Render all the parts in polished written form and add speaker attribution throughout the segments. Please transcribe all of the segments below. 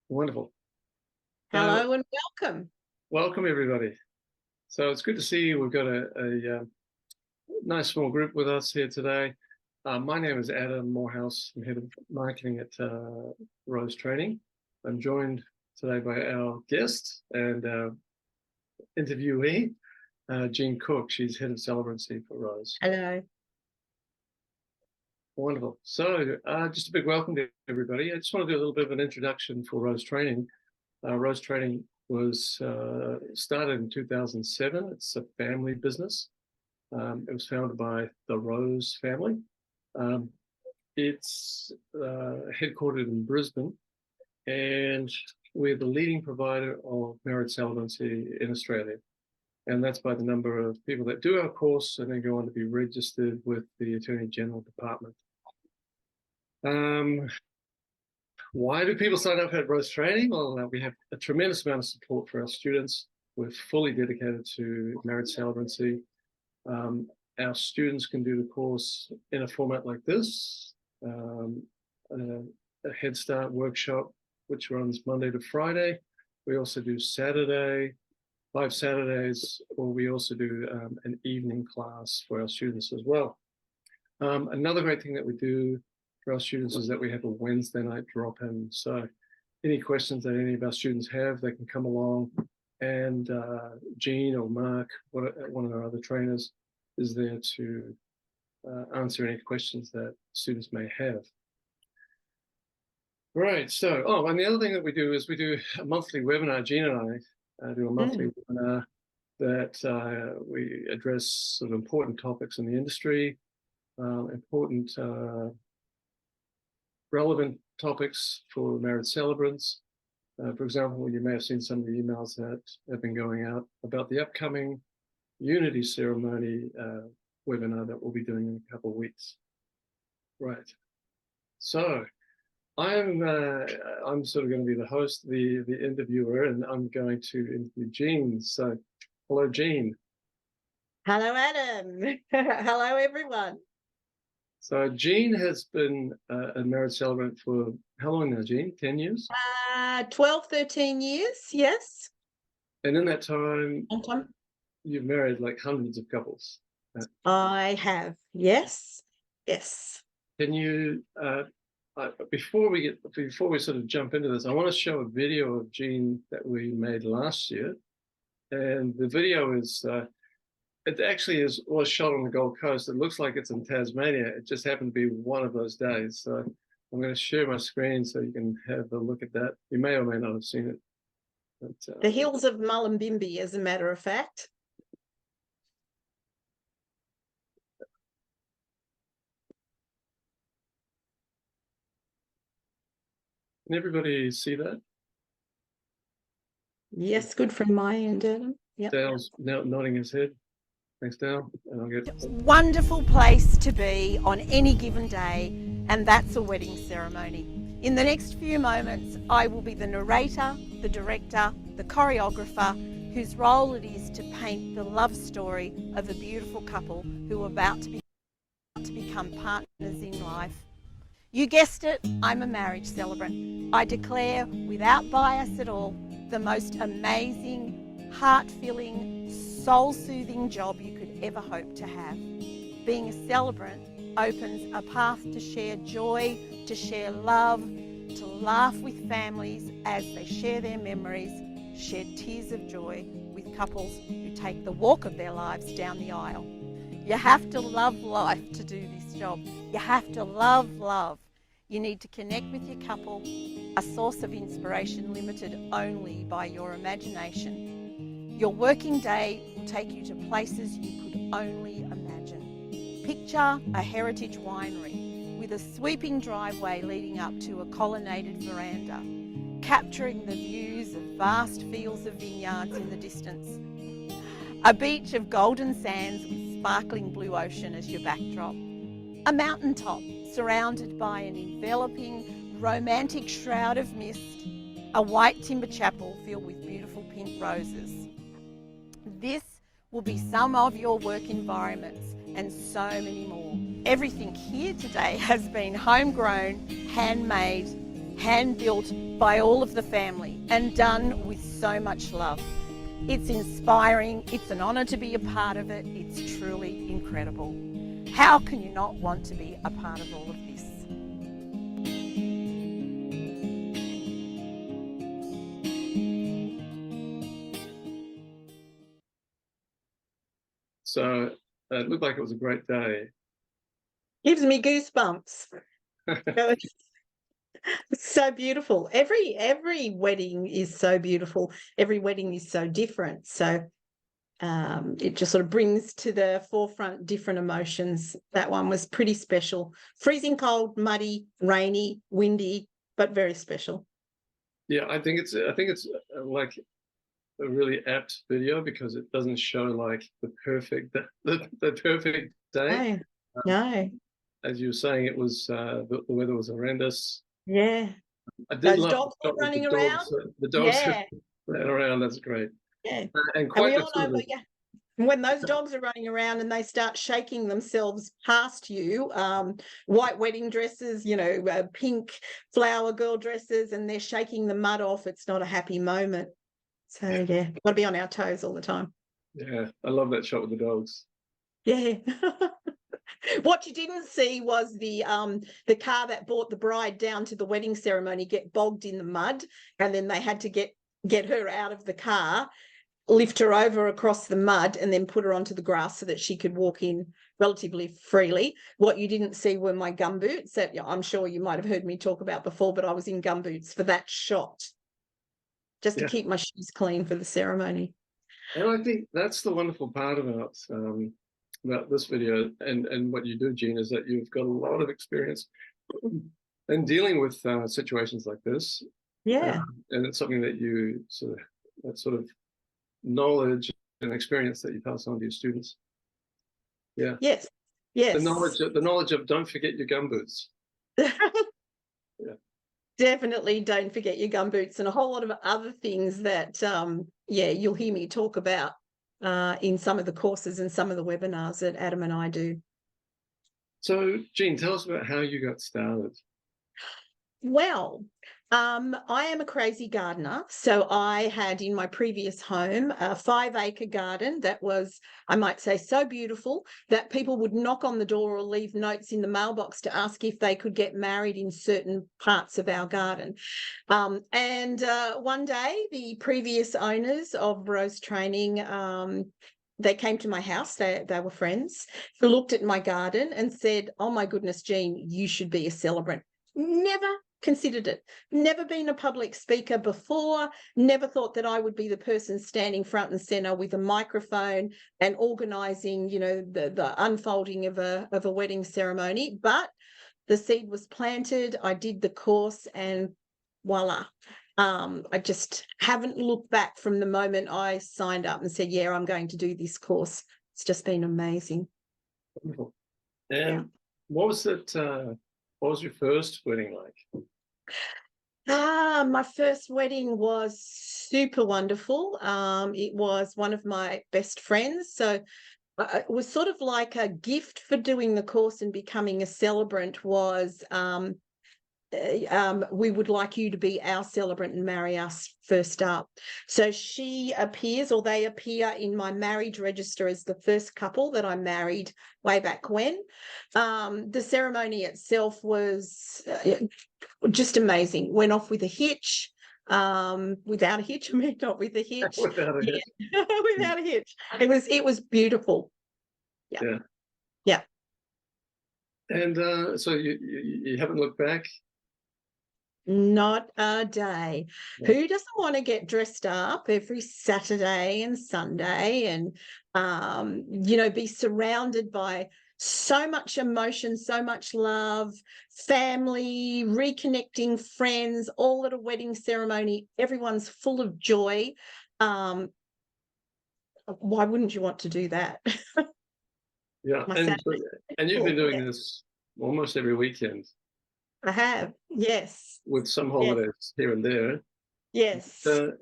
Speaker 1: Wonderful.
Speaker 2: Hello and welcome.
Speaker 1: Welcome, everybody. So it's good to see you. We've got a nice small group with us here today. My name is Adam Morehouse. I'm head of marketing at Rose Training. I'm joined today by our guest and interviewee, Jean Cook. She's head of celebrancy for Rose.
Speaker 2: Hello.
Speaker 1: Wonderful. So just a big welcome to everybody. I just want to do a little bit of an introduction for Rose Training. Rose Training was started in 2007. It's a family business. It was founded by the Rose family. It's headquartered in Brisbane, and we're the leading provider of marriage celebrancy in Australia. And that's by the number of people that do our course and then go on to be registered with the Attorney General Department. Why do people sign up at Rose Training? Well, we have a tremendous amount of support for our students. We're fully dedicated to marriage celebrancy. Our students can do the course in a format like this, a Head Start workshop, which runs Monday to Friday. We also do Saturday, 5 Saturdays, or we also do an evening class for our students as well. Another great thing that we do for our students is that we have a Wednesday night drop-in. So any questions that any of our students have, they can come along, and Jean or Mark, one of our other trainers, is there to answer any questions that students may have. Right, so, and the other thing that we do is we do a monthly webinar. Jean and I do a monthly webinar that we address sort of important topics in the industry, important relevant topics for marriage celebrants. For example, you may have seen some of the emails that have been going out about the upcoming Unity Ceremony webinar that we'll be doing in a couple of weeks. Right. So I'm sort of going to be the host, the interviewer, and I'm going to interview Jean. So hello, Jean.
Speaker 2: Hello, Adam. Hello, everyone.
Speaker 1: So Jean has been a marriage celebrant for how long now, Jean? 10 years?
Speaker 2: 12, 13 years, yes.
Speaker 1: And in that time,
Speaker 2: Long time.
Speaker 1: you've married like hundreds of couples.
Speaker 2: I have, yes. Yes.
Speaker 1: Can you, before we sort of jump into this, I want to show a video of Jean that we made last year. And the video is, it actually was shot on the Gold Coast. It looks like it's in Tasmania. It just happened to be one of those days. So I'm going to share my screen so you can have a look at that. You may or may not have seen it. But,
Speaker 2: the hills of Mullumbimby, as a matter of fact.
Speaker 1: Can everybody see that?
Speaker 2: Yes, good from my end, Adam. Yep.
Speaker 1: Dale's now nodding his head. Thanks, Dale. And I'll get
Speaker 3: wonderful place to be on any given day, and that's a wedding ceremony. In the next few moments, I will be the narrator, the director, the choreographer, whose role it is to paint the love story of a beautiful couple who are about to become partners in life. You guessed it, I'm a marriage celebrant. I declare, without bias at all, the most amazing, heart-filling, soul-soothing job you could ever hope to have. Being a celebrant opens a path to share joy, to share love, to laugh with families as they share their memories, shed tears of joy with couples who take the walk of their lives down the aisle. You have to love life to do this job. You have to love love. You need to connect with your couple, a source of inspiration limited only by your imagination. Your working day will take you to places you could only imagine. Picture a heritage winery with a sweeping driveway leading up to a colonnaded veranda, capturing the views of vast fields of vineyards in the distance. A beach of golden sands with sparkling blue ocean as your backdrop. A mountaintop surrounded by an enveloping, romantic shroud of mist. A white timber chapel filled with beautiful pink roses. This will be some of your work environments and so many more. Everything here today has been homegrown, handmade, hand built by all of the family and done with so much love. It's inspiring, it's an honour to be a part of it, it's truly incredible. How can you not want to be a part of all of this?
Speaker 1: So it looked like it was a great day.
Speaker 2: Gives me goosebumps. It's so beautiful. Every wedding is so beautiful. Every wedding is so different. So it just sort of brings to the forefront different emotions. That one was pretty special. Freezing cold, muddy, rainy, windy, but very special.
Speaker 1: Yeah, I think it's like a really apt video because it doesn't show like the perfect day.
Speaker 2: No.
Speaker 1: As you were saying, it was the weather was horrendous.
Speaker 2: Yeah.
Speaker 1: I did
Speaker 2: Those
Speaker 1: love
Speaker 2: dogs
Speaker 1: the
Speaker 2: were
Speaker 1: shot with
Speaker 2: running around.
Speaker 1: the dogs
Speaker 2: Yeah.
Speaker 1: ran around. That's great.
Speaker 2: Yeah.
Speaker 1: And
Speaker 2: And
Speaker 1: quite
Speaker 2: we
Speaker 1: the
Speaker 2: all
Speaker 1: sort
Speaker 2: know,
Speaker 1: of,
Speaker 2: yeah, when those dogs are running around and they start shaking themselves past you, white wedding dresses, pink flower girl dresses, and they're shaking the mud off, it's not a happy moment. So yeah, got to be on our toes all the time.
Speaker 1: yeah, I love that shot with the dogs.
Speaker 2: Yeah. What you didn't see was the car that brought the bride down to the wedding ceremony get bogged in the mud, and then they had to get her out of the car, lift her over across the mud, and then put her onto the grass so that she could walk in relatively freely. What you didn't see were my gumboots that I'm sure you might have heard me talk about before, but I was in gumboots for that shot, just to keep my shoes clean for the ceremony.
Speaker 1: And I think that's the wonderful part about this video and what you do, Jean, is that you've got a lot of experience in dealing with situations like this.
Speaker 2: Yeah.
Speaker 1: And it's something that you that sort of knowledge and experience that you pass on to your students. Yeah.
Speaker 2: Yes. Yes.
Speaker 1: The knowledge of don't forget your gumboots. Yeah.
Speaker 2: Definitely don't forget your gumboots, and a whole lot of other things that you'll hear me talk about in some of the courses and some of the webinars that Adam and I do.
Speaker 1: So, Jean, tell us about how you got started.
Speaker 2: Well, I am a crazy gardener. So I had in my previous home a 5-acre garden that was, I might say, so beautiful that people would knock on the door or leave notes in the mailbox to ask if they could get married in certain parts of our garden. And one day, the previous owners of Rose Training, they came to my house, they were friends, who looked at my garden and said, "Oh my goodness, Jean, you should be a celebrant." Never considered it, never been a public speaker before, never thought that I would be the person standing front and center with a microphone and organizing, the unfolding of a wedding ceremony. But the seed was planted, I did the course, and voila. I just haven't looked back from the moment I signed up and said, yeah, I'm going to do this course. It's just been amazing.
Speaker 1: Wonderful. And what was it? What was your first wedding like?
Speaker 2: My first wedding was super wonderful. It was one of my best friends. So it was sort of like a gift for doing the course and becoming a celebrant was we would like you to be our celebrant and marry us first up. So she appears, or they appear, in my marriage register as the first couple that I married way back when. The ceremony itself was just amazing. Went off with a hitch. Without a hitch, I mean, not with a hitch.
Speaker 1: Without a hitch.
Speaker 2: Without a hitch. It was beautiful. Yeah.
Speaker 1: And so you haven't looked back?
Speaker 2: Not a day.
Speaker 1: Yeah.
Speaker 2: Who doesn't want to get dressed up every Saturday and Sunday and, be surrounded by so much emotion, so much love, family, reconnecting friends, all at a wedding ceremony. Everyone's full of joy. Why wouldn't you want to do that?
Speaker 1: Yeah, and you've been doing this almost every weekend.
Speaker 2: I have, yes.
Speaker 1: With some holidays here and there.
Speaker 2: Yes.
Speaker 1: As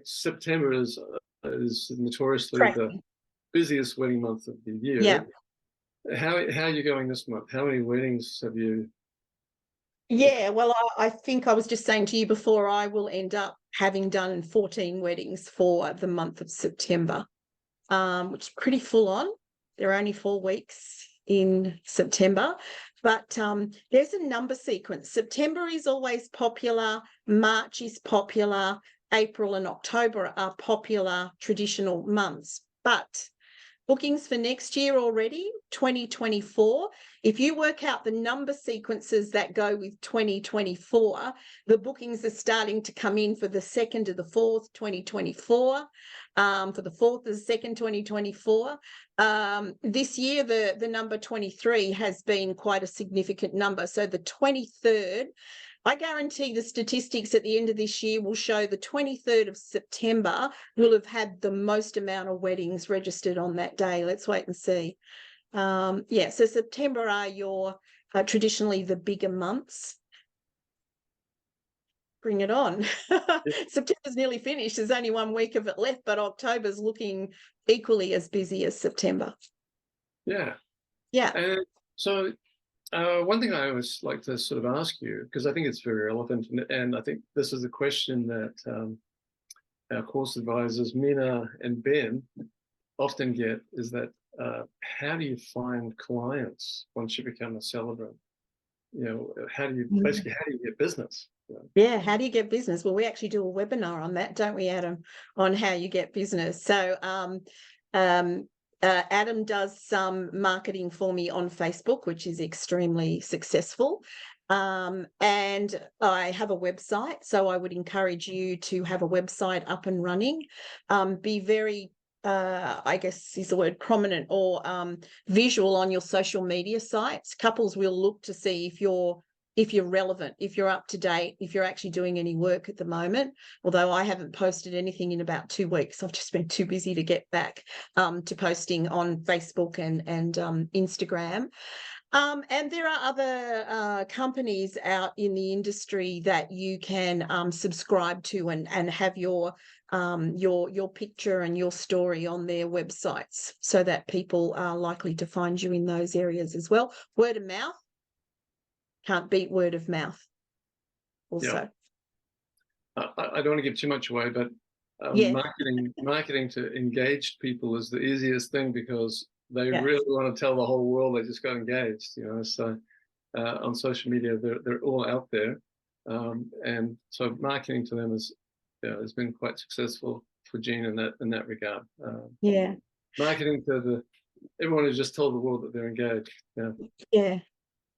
Speaker 1: September is notoriously
Speaker 2: Correct.
Speaker 1: the busiest wedding month of the year.
Speaker 2: Yeah.
Speaker 1: How are you going this month? How many weddings have you?
Speaker 2: Yeah, well, I think I was just saying to you before, I will end up having done 14 weddings for the month of September, which is pretty full on. There are only 4 weeks in September, but there's a number sequence. September is always popular, March is popular, April and October are popular traditional months, but bookings for next year already, 2024. If you work out the number sequences that go with 2024, the bookings are starting to come in for the 2nd to the 4th, 2024, for the 4th to the 2nd, 2024. This year, the number 23 has been quite a significant number. So the 23rd, I guarantee the statistics at the end of this year will show the 23rd of September will have had the most amount of weddings registered on that day. Let's wait and see. Yeah, so September are your traditionally the bigger months. Bring it on. September's nearly finished. There's only 1 week of it left, but October's looking equally as busy as September.
Speaker 1: Yeah.
Speaker 2: Yeah.
Speaker 1: And so one thing I always like to sort of ask you, because I think it's very relevant, and I think this is a question that our course advisors, Mina and Ben, often get, is that how do you find clients once you become a celebrant? You know, how do you get business? You know?
Speaker 2: Yeah, how do you get business? Well, we actually do a webinar on that, don't we, Adam, on how you get business. So Adam does some marketing for me on Facebook, which is extremely successful. And I have a website, so I would encourage you to have a website up and running. Be very, I guess is the word, prominent or visual on your social media sites. Couples will look to see if you're relevant, if you're up to date, if you're actually doing any work at the moment. Although I haven't posted anything in about 2 weeks. I've just been too busy to get back to posting on Facebook and Instagram. And there are other companies out in the industry that you can subscribe to and have your picture and your story on their websites, so that people are likely to find you in those areas as well. Word of mouth. Can't beat word of mouth also.
Speaker 1: Yeah. I don't want to give too much away, but marketing to engaged people is the easiest thing, because they really want to tell the whole world they just got engaged, you know. So on social media, they're all out there. And so marketing to them has been quite successful for Jean in that regard. Marketing to everyone who's just told the world that they're engaged.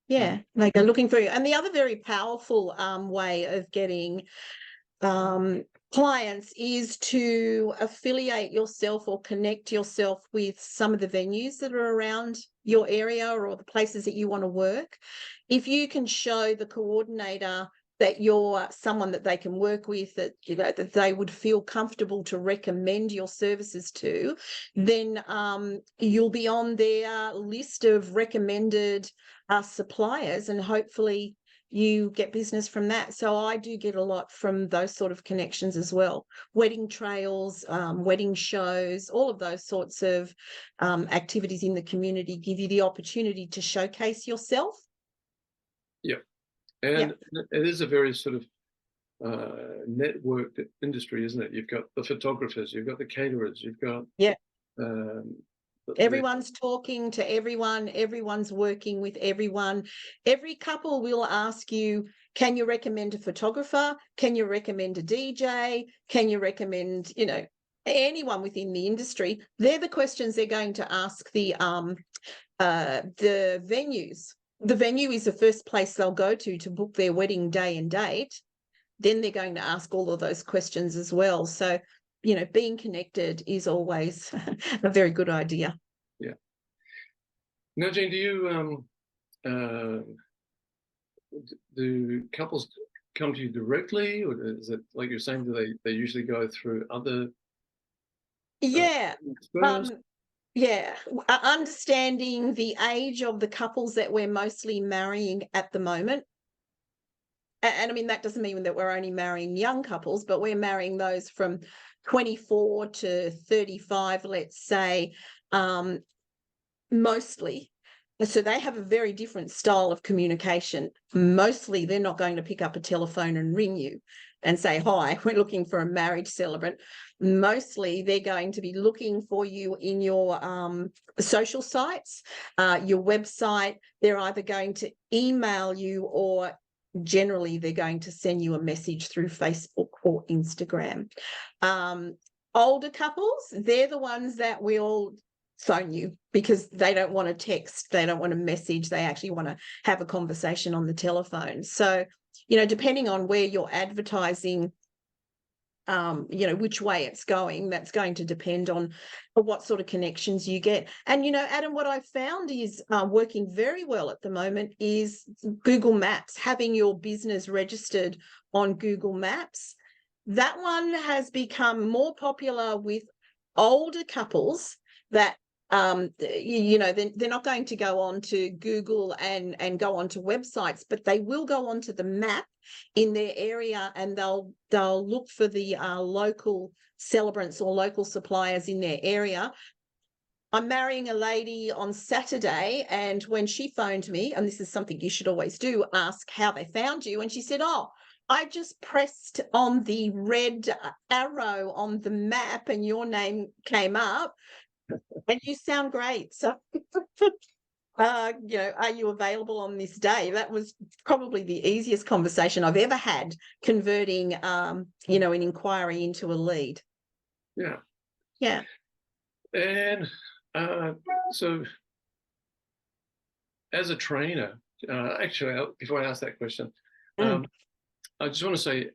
Speaker 2: Yeah, they go looking for you. And the other very powerful way of getting clients is to affiliate yourself or connect yourself with some of the venues that are around your area or the places that you want to work. If you can show the coordinator that you're someone that they can work with, that you know that they would feel comfortable to recommend your services to, then you'll be on their list of recommended suppliers, and hopefully you get business from that. So I do get a lot from those sort of connections as well. Wedding trails, wedding shows, all of those sorts of activities in the community give you the opportunity to showcase yourself.
Speaker 1: Yeah. And it is a very sort of networked industry, isn't it? You've got the photographers, you've got the caterers, you've got
Speaker 2: everyone's talking to everyone, everyone's working with everyone. Every couple will ask you, can you recommend a photographer? Can you recommend a DJ? Can you recommend, you know, anyone within the industry? They're the questions they're going to ask the venues. The venue is the first place they'll go to book their wedding day and date. Then they're going to ask all of those questions as well. So, you know, being connected is always a very good idea.
Speaker 1: Yeah. Now, Jane, do couples come to you directly, or is it like you're saying, do they usually go through other?
Speaker 2: Understanding the age of the couples that we're mostly marrying at the moment. And I mean, that doesn't mean that we're only marrying young couples, but we're marrying those from 24 to 35, let's say, mostly. So they have a very different style of communication. Mostly they're not going to pick up a telephone and ring you and say, hi, we're looking for a marriage celebrant. Mostly they're going to be looking for you in your social sites, your website. They're either going to email you, or generally they're going to send you a message through Facebook or Instagram. Older couples, they're the ones that will phone you because they don't want to text, they don't want to message, they actually want to have a conversation on the telephone. So, you know, depending on where you're advertising, you know, which way it's going, that's going to depend on what sort of connections you get. And, you know, Adam, what I've found is working very well at the moment is Google Maps, having your business registered on Google Maps. That one has become more popular with older couples that you know, they're not going to go on to Google and go onto websites, but they will go onto the map in their area, and they'll look for the local celebrants or local suppliers in their area. I'm marrying a lady on Saturday, and when she phoned me, and this is something you should always do, ask how they found you, and she said, oh, I just pressed on the red arrow on the map and your name came up and you sound great. So, you know, are you available on this day? That was probably the easiest conversation I've ever had, converting, you know, an inquiry into a lead.
Speaker 1: Yeah.
Speaker 2: Yeah.
Speaker 1: And so as a trainer, actually, before I ask that question, I just want to say,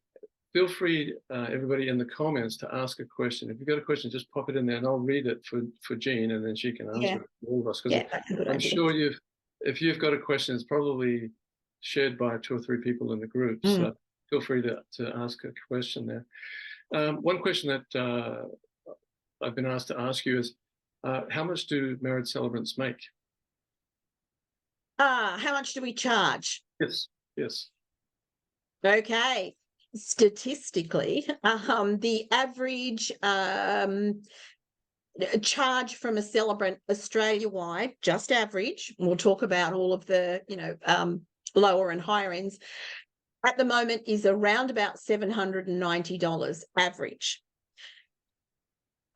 Speaker 1: feel free, everybody in the comments, to ask a question. If you've got a question, just pop it in there and I'll read it for Jean, and then she can answer it for all of us. Because I'm sure if you've got a question, it's probably shared by 2 or 3 people in the group. So feel free to ask a question there. One question that I've been asked to ask you is, how much do marriage celebrants make?
Speaker 2: How much do we charge?
Speaker 1: Yes, yes.
Speaker 2: Okay. Statistically, the average charge from a celebrant Australia-wide, just average, we'll talk about all of the, you know, lower and higher ends, at the moment is around about $790 average.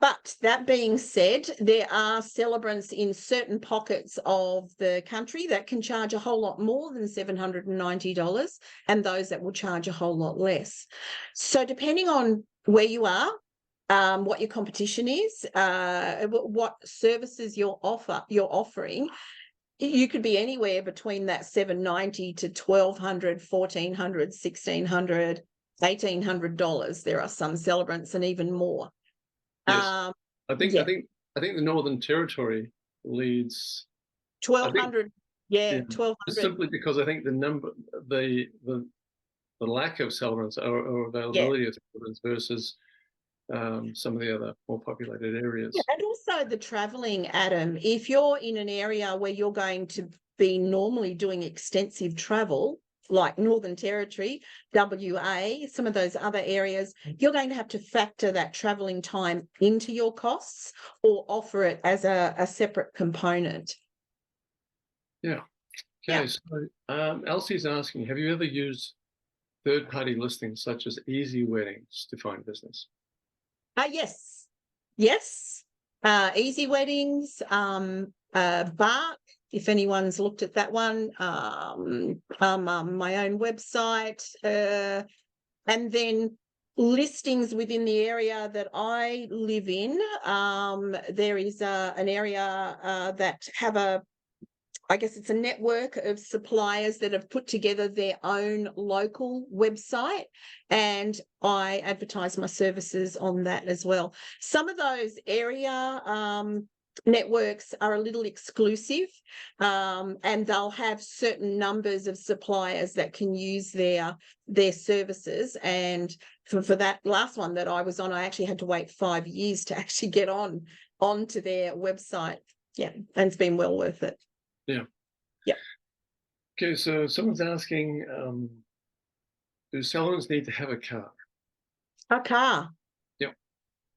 Speaker 2: But that being said, there are celebrants in certain pockets of the country that can charge a whole lot more than $790, and those that will charge a whole lot less. So depending on where you are, what your competition is, what services you're offering, you could be anywhere between that $790 to $1,200, $1,400, $1,600, $1,800. There are some celebrants and even more.
Speaker 1: Yes. I think the Northern Territory leads
Speaker 2: 1,200. Yeah, 1,200.
Speaker 1: Simply because I think the lack of celebrants or availability of celebrants versus some of the other more populated areas.
Speaker 2: Yeah, and also the traveling, Adam. If you're in an area where you're going to be normally doing extensive travel, like Northern Territory, WA, some of those other areas, you're going to have to factor that travelling time into your costs or offer it as a separate component.
Speaker 1: Yeah. Okay. Yeah. So Elsie's asking, have you ever used third-party listings such as Easy Weddings to find business?
Speaker 2: Yes. Yes. Easy Weddings, Bark, if anyone's looked at that one, my own website, and then listings within the area that I live in. There is an area that have I guess it's a network of suppliers that have put together their own local website, and I advertise my services on that as well. Some of those area networks are a little exclusive, and they'll have certain numbers of suppliers that can use their services. And for that last one that I was on, I actually had to wait 5 years to actually get onto their website. Yeah, and it's been well worth it.
Speaker 1: Yeah.
Speaker 2: Yeah.
Speaker 1: Okay, so someone's asking, do celebrants need to have a car?
Speaker 2: A car?
Speaker 1: Yep.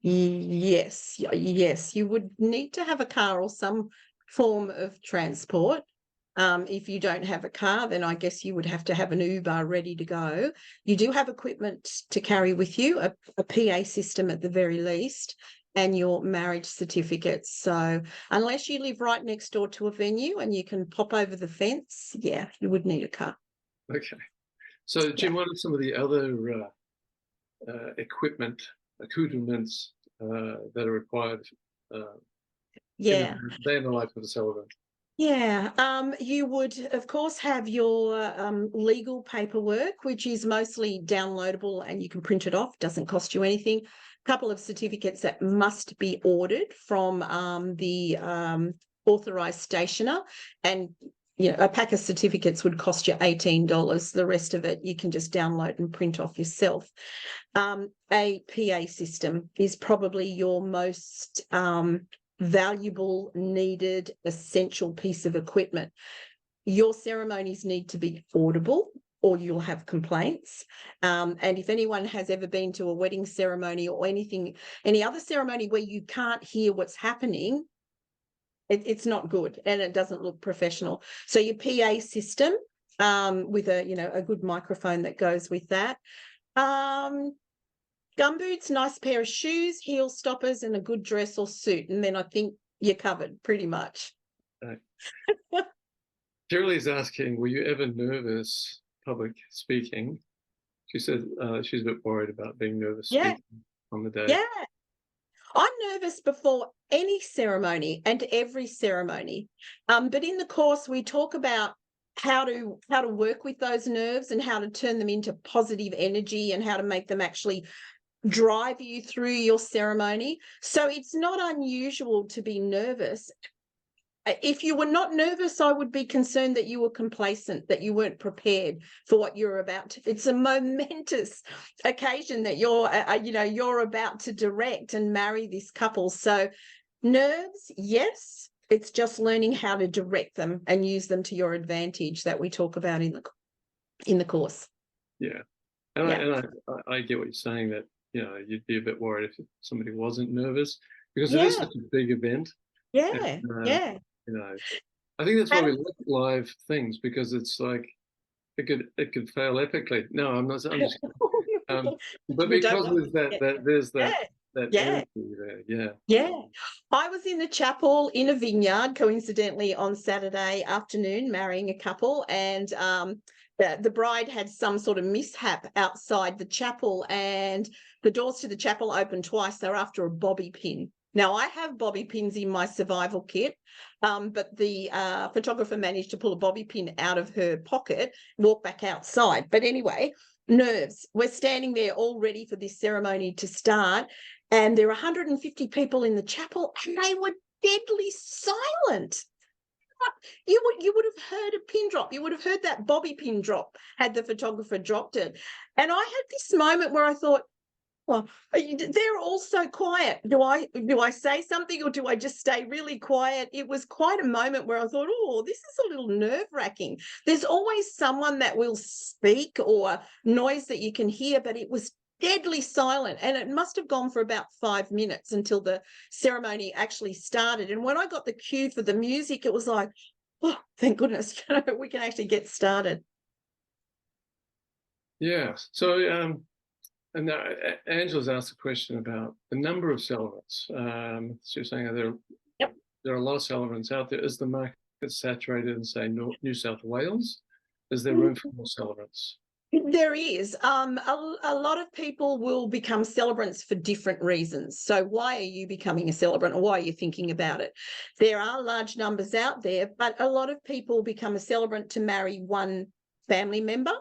Speaker 2: Yes, yes. You would need to have a car or some form of transport. If you don't have a car, then I guess you would have to have an Uber ready to go. You do have equipment to carry with you, a PA system at the very least, and your marriage certificates. So unless you live right next door to a venue and you can pop over the fence, yeah, you would need a car.
Speaker 1: Okay. So, Jim, what are some of the other accoutrements that are required
Speaker 2: Yeah.
Speaker 1: in the day in the life of a celebrant?
Speaker 2: Yeah, you would, of course, have your legal paperwork, which is mostly downloadable and you can print it off, doesn't cost you anything. A couple of certificates that must be ordered from the authorised stationer, and a pack of certificates would cost you $18. The rest of it you can just download and print off yourself. A PA system is probably your most valuable, needed, essential piece of equipment. Your ceremonies need to be audible or you'll have complaints. And if anyone has ever been to a wedding ceremony or any other ceremony where you can't hear what's happening, it's not good and it doesn't look professional. So your PA system with a good microphone that goes with that. Gumboots, nice pair of shoes, heel stoppers, and a good dress or suit. And then I think you're covered pretty much.
Speaker 1: Right. Shirley's asking, were you ever nervous public speaking? She said she's a bit worried about being nervous speaking on the day.
Speaker 2: Yeah. I'm nervous before any ceremony and every ceremony. But in the course, we talk about how to work with those nerves and how to turn them into positive energy and how to make them actually drive you through your ceremony. So it's not unusual to be nervous. If you were not nervous, I would be concerned that you were complacent, that you weren't prepared for what you're about to. It's a momentous occasion that you're about to direct and marry this couple. So nerves, yes, it's just learning how to direct them and use them to your advantage that we talk about in the course.
Speaker 1: Yeah, and I get what you're saying, that you'd be a bit worried if somebody wasn't nervous, because it is such a big event.
Speaker 2: Yeah,
Speaker 1: and, I think that's why we like live things, because it's like it could fail epically. No, I'm not. I'm just but because there's that energy there.
Speaker 2: Yeah. I was in the chapel in a vineyard, coincidentally, on Saturday afternoon, marrying a couple, and the bride had some sort of mishap outside the chapel, and the doors to the chapel opened twice. They were after a bobby pin. Now, I have bobby pins in my survival kit, but the photographer managed to pull a bobby pin out of her pocket, walk back outside. But anyway, nerves. We're standing there all ready for this ceremony to start, and there are 150 people in the chapel, and they were deadly silent. You would have heard a pin drop. You would have heard that bobby pin drop had the photographer dropped it. And I had this moment where I thought, well, they're all so quiet. Do I say something, or do I just stay really quiet? It was quite a moment where I thought, oh, this is a little nerve-wracking. There's always someone that will speak or noise that you can hear, but it was deadly silent, and it must have gone for about 5 minutes until the ceremony actually started. And when I got the cue for the music, it was like, oh, thank goodness, we can actually get started.
Speaker 1: Yeah. So and now Angela's asked a question about the number of celebrants. She's saying there are a lot of celebrants out there. Is the market saturated in, say, New South Wales? Is there room for more celebrants?
Speaker 2: There is. A lot of people will become celebrants for different reasons. So why are you becoming a celebrant, or why are you thinking about it? There are large numbers out there, but a lot of people become a celebrant to marry one family member.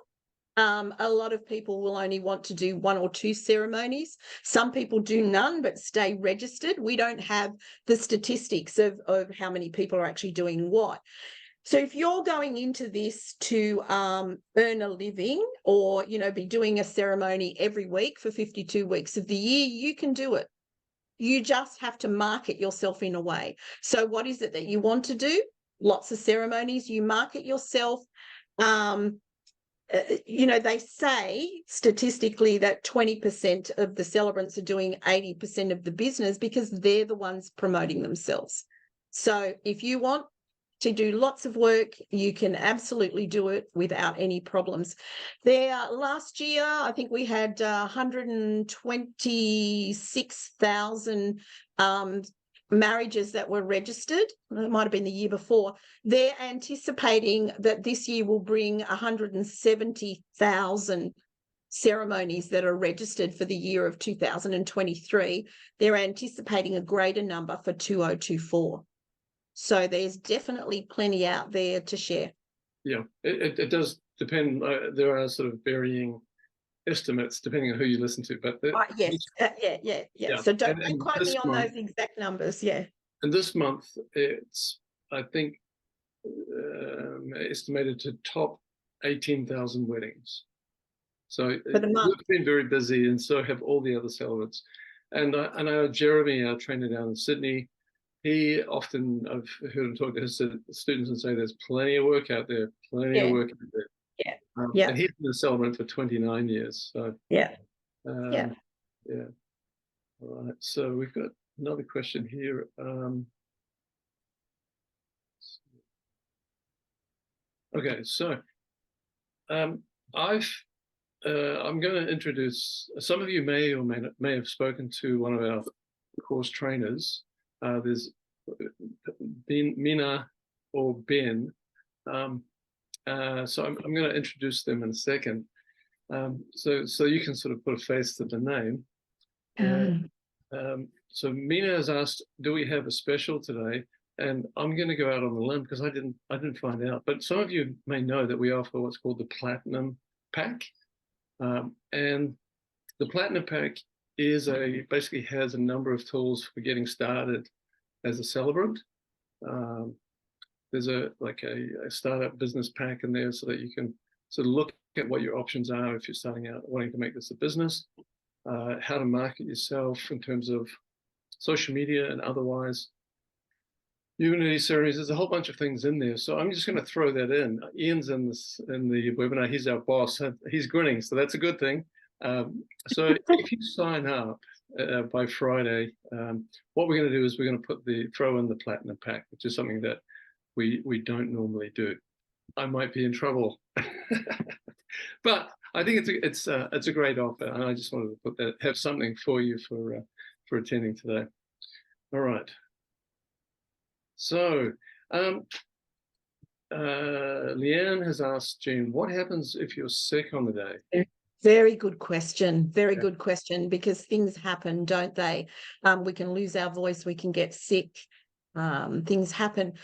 Speaker 2: A lot of people will only want to do 1 or 2 ceremonies. Some people do none but stay registered. We don't have the statistics of how many people are actually doing what. So if you're going into this to earn a living, or, be doing a ceremony every week for 52 weeks of the year, you can do it. You just have to market yourself in a way. So what is it that you want to do? Lots of ceremonies. You market yourself. They say statistically that 20% of the celebrants are doing 80% of the business because they're the ones promoting themselves. So if you want to do lots of work. You can absolutely do it without any problems. There, last year, I think we had 126,000 marriages that were registered. It might have been the year before. They're anticipating that this year will bring 170,000 ceremonies that are registered for the year of 2023. They're anticipating a greater number for 2024. So there's definitely plenty out there to share.
Speaker 1: Yeah, it does depend. There are sort of varying estimates depending on who you listen to, but
Speaker 2: Yes, yeah. So don't quote me on those exact numbers. Yeah.
Speaker 1: And this month, it's, I think, estimated to top 18,000 weddings. So we've been very busy, and so have all the other celebrants. And I know Jeremy, our trainer down in Sydney, he often, I've heard him talk to his students and say there's plenty of work out there, plenty of work out there.
Speaker 2: Yeah.
Speaker 1: And he's been a celebrant for 29 years. So
Speaker 2: yeah.
Speaker 1: All right. So we've got another question here. Okay, so I'm going to introduce, some of you may or may have spoken to one of our course trainers. There's Mina or Ben. So I'm going to introduce them in a second. So you can sort of put a face to the name. So Mina has asked, do we have a special today? And I'm going to go out on the limb because I didn't find out. But some of you may know that we offer what's called the Platinum Pack. And the Platinum Pack is basically has a number of tools for getting started as a celebrant. There's a startup business pack in there so that you can sort of look at what your options are if you're starting out wanting to make this a business, how to market yourself in terms of social media and otherwise. Unity series, there's a whole bunch of things in there. So I'm just going to throw that in. Ian's in the webinar. He's our boss. He's grinning, so that's a good thing. So if you sign up by Friday, what we're going to do is we're going to throw in the Platinum Pack, which is something that we don't normally do. I might be in trouble, but I think it's a great offer, and I just wanted to have something for you for attending today. All right. So Leanne has asked Jean, what happens if you're sick on the day?
Speaker 2: Very good question. Very good question, because things happen, don't they? We can lose our voice. We can get sick. Things happen.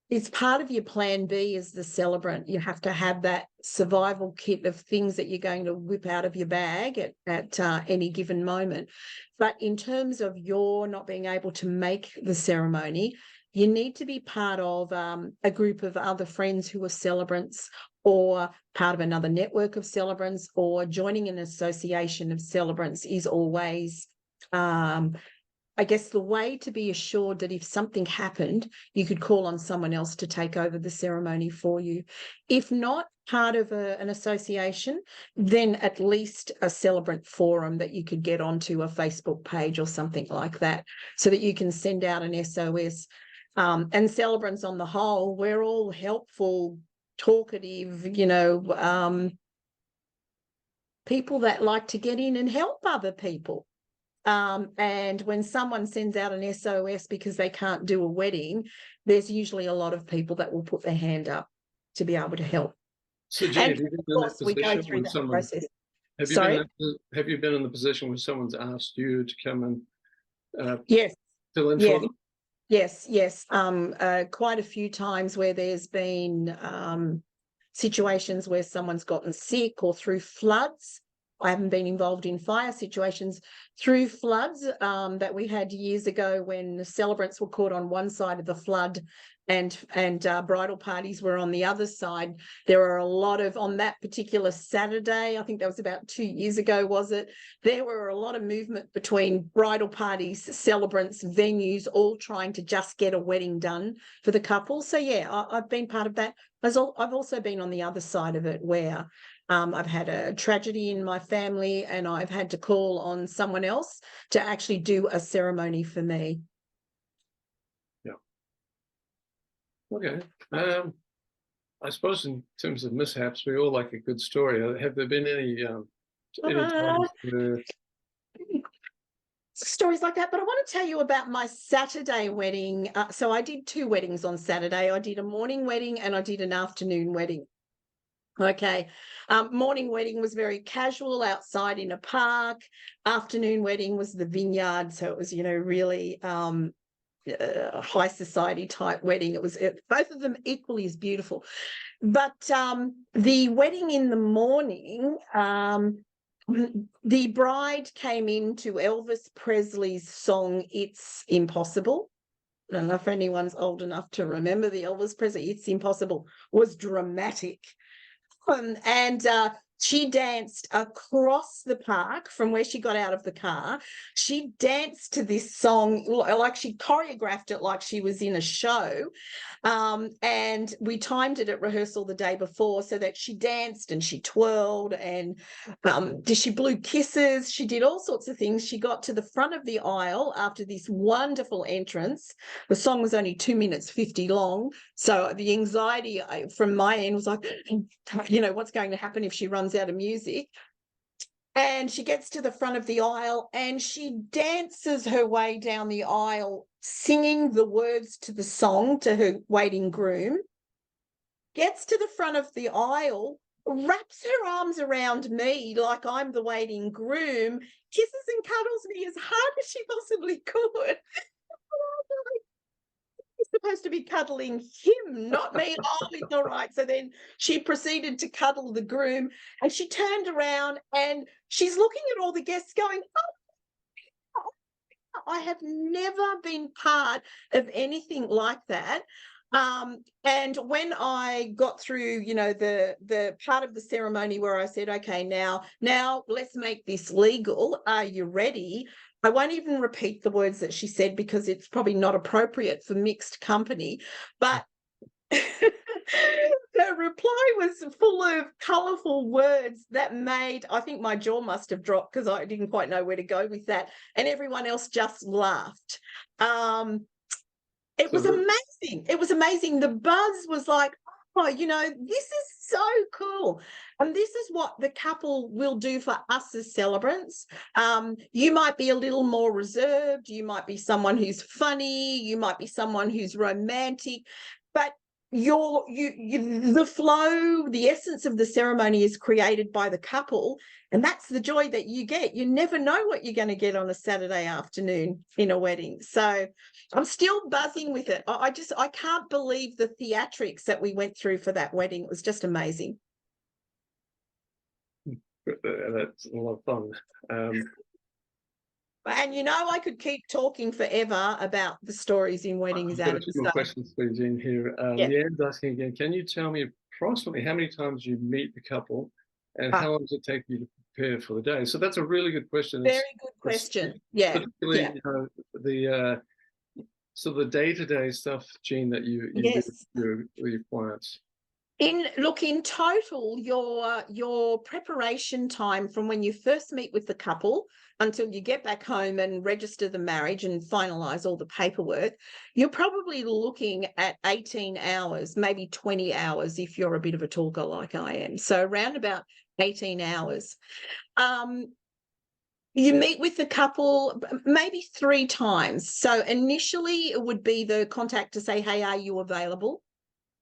Speaker 2: It's part of your plan B as the celebrant. You have to have that survival kit of things that you're going to whip out of your bag at any given moment. But in terms of your not being able to make the ceremony, you need to be part of a group of other friends who are celebrants, or part of another network of celebrants, or joining an association of celebrants is always I guess the way to be assured that if something happened, you could call on someone else to take over the ceremony for you. If not part of an association, then at least a celebrant forum that you could get onto, a Facebook page or something like that, so that you can send out an SOS. And celebrants on the whole, we're all helpful, talkative, people that like to get in and help other people. And when someone sends out an SOS because they can't do a wedding, there's usually a lot of people that will put their hand up to be able to help.
Speaker 1: So, Jenny,
Speaker 2: and of course, we go through that process.
Speaker 1: Have you been in the position where someone's asked you to come and
Speaker 2: yes,
Speaker 1: fill in for them?
Speaker 2: Yes. Quite a few times where there's been situations where someone's gotten sick, or through floods. I haven't been involved in fire situations. Through floods that we had years ago, when the celebrants were caught on one side of the flood and bridal parties were on the other side. There were a lot of, on that particular Saturday, I think that was about 2 years ago, was it? There were a lot of movement between bridal parties, celebrants, venues, all trying to just get a wedding done for the couple. So yeah, I've been part of that. I've also been on the other side of it, where I've had a tragedy in my family and I've had to call on someone else to actually do a ceremony for me.
Speaker 1: Yeah. Okay. I suppose in terms of mishaps, we all like a good story. Have there been any times where,
Speaker 2: Stories like that, but I want to tell you about my Saturday wedding. So I did 2 weddings on Saturday. I did a morning wedding and I did an afternoon wedding. Okay. Morning wedding was very casual outside in a park. Afternoon wedding was the vineyard. So it was, really high society type wedding. Both of them equally as beautiful. But the wedding in the morning, the bride came into Elvis Presley's song, It's Impossible. I don't know if anyone's old enough to remember the Elvis Presley, It's Impossible, was dramatic. And she danced across the park from where she got out of the car. She danced to this song, like she choreographed it like she was in a show. And we timed it at rehearsal the day before so that she danced and she twirled and she blew kisses. She did all sorts of things. She got to the front of the aisle after this wonderful entrance. The song was only 2 minutes 50 long. So the anxiety from my end was like, what's going to happen if she runs out of music? And she gets to the front of the aisle and she dances her way down the aisle, singing the words to the song to her waiting groom, gets to the front of the aisle, wraps her arms around me like I'm the waiting groom, kisses and cuddles me as hard as she possibly could. Supposed to be cuddling him, not me. Oh, it's all right. So then she proceeded to cuddle the groom and she turned around and she's looking at all the guests going, oh, I have never been part of anything like that. And when I got through, the part of the ceremony where I said, okay, now let's make this legal. Are you ready? I won't even repeat the words that she said because it's probably not appropriate for mixed company, but her reply was full of colourful words that made, I think my jaw must have dropped because I didn't quite know where to go with that. And everyone else just laughed. It was amazing. It was amazing. The buzz was like, oh, this is so cool. And this is what the couple will do for us as celebrants. You might be a little more reserved. You might be someone who's funny. You might be someone who's romantic. But the flow, the essence of the ceremony is created by the couple. And that's the joy that you get. You never know what you're going to get on a Saturday afternoon in a wedding. So I'm still buzzing with it. I can't believe the theatrics that we went through for that wedding. It was just amazing.
Speaker 1: That's a lot of fun.
Speaker 2: And I could keep talking forever about the stories in weddings.
Speaker 1: I've got a few more questions for you, Jean, here. Leanne's asking again, can you tell me approximately how many times you meet the couple and how long does it take you to prepare for the day? So that's a really good question.
Speaker 2: Very good question. Yeah.
Speaker 1: Particularly, the day-to-day stuff, Jean, that you do with your clients.
Speaker 2: In total, your preparation time from when you first meet with the couple until you get back home and register the marriage and finalize all the paperwork, you're probably looking at 18 hours, maybe 20 hours if you're a bit of a talker like I am. So around about 18 hours. You meet with the couple maybe 3 times. So initially it would be the contact to say, hey, are you available?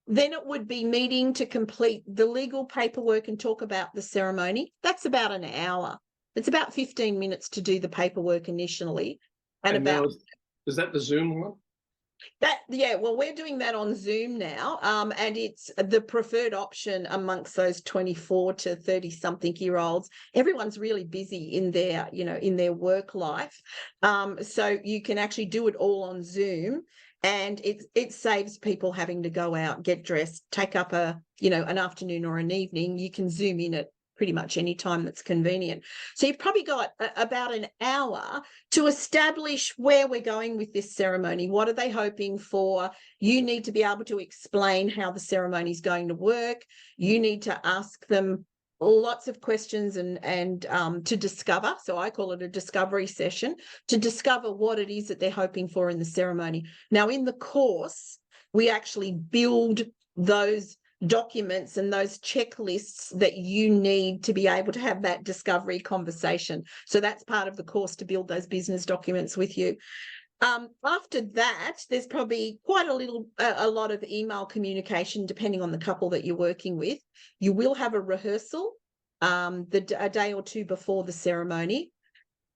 Speaker 2: Then it would be meeting to complete the legal paperwork and talk about the ceremony. That's about an hour. It's about 15 minutes to do the paperwork initially. And
Speaker 1: now, is that the Zoom one?
Speaker 2: Well, we're doing that on Zoom now. And it's the preferred option amongst those 24 to 30 something year olds. Everyone's really busy in their work life. So you can actually do it all on Zoom. And it saves people having to go out, get dressed, take up an afternoon or an evening. You can Zoom in at pretty much any time that's convenient. So you've probably got about an hour to establish where we're going with this ceremony. What are they hoping for? You need to be able to explain how the ceremony is going to work. You need to ask them lots of questions and to discover, so I call it a discovery session, to discover what it is that they're hoping for in the ceremony. Now, in the course, we actually build those documents and those checklists that you need to be able to have that discovery conversation. So that's part of the course, to build those business documents with you. After that, there's probably quite a lot of email communication, depending on the couple that you're working with. You will have a rehearsal a day or two before the ceremony.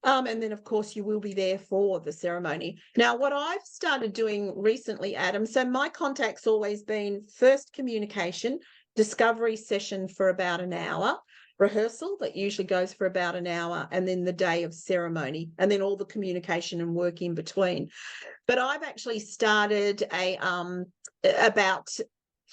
Speaker 2: And then, of course, you will be there for the ceremony. Now, what I've started doing recently, Adam, so my contact's always been first communication, discovery session for about an hour, rehearsal that usually goes for about an hour, and then the day of ceremony, and then all the communication and work in between. But I've actually started about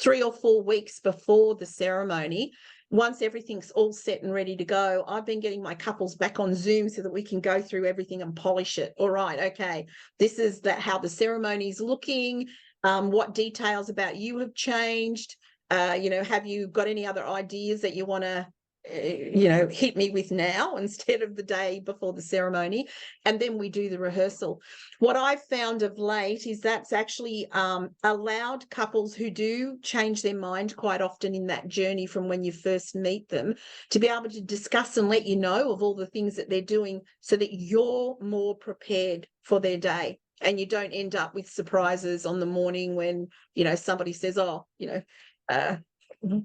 Speaker 2: 3 or 4 weeks before the ceremony. Once everything's all set and ready to go, I've been getting my couples back on Zoom so that we can go through everything and polish it. All right, okay, this is how the ceremony is looking. What details about you have changed? Have you got any other ideas that you want to hit me with now instead of the day before the ceremony? And then we do the rehearsal. What I've found of late is that's actually allowed couples who do change their mind quite often in that journey from when you first meet them to be able to discuss and let you know of all the things that they're doing, so that you're more prepared for their day and you don't end up with surprises on the morning when somebody says,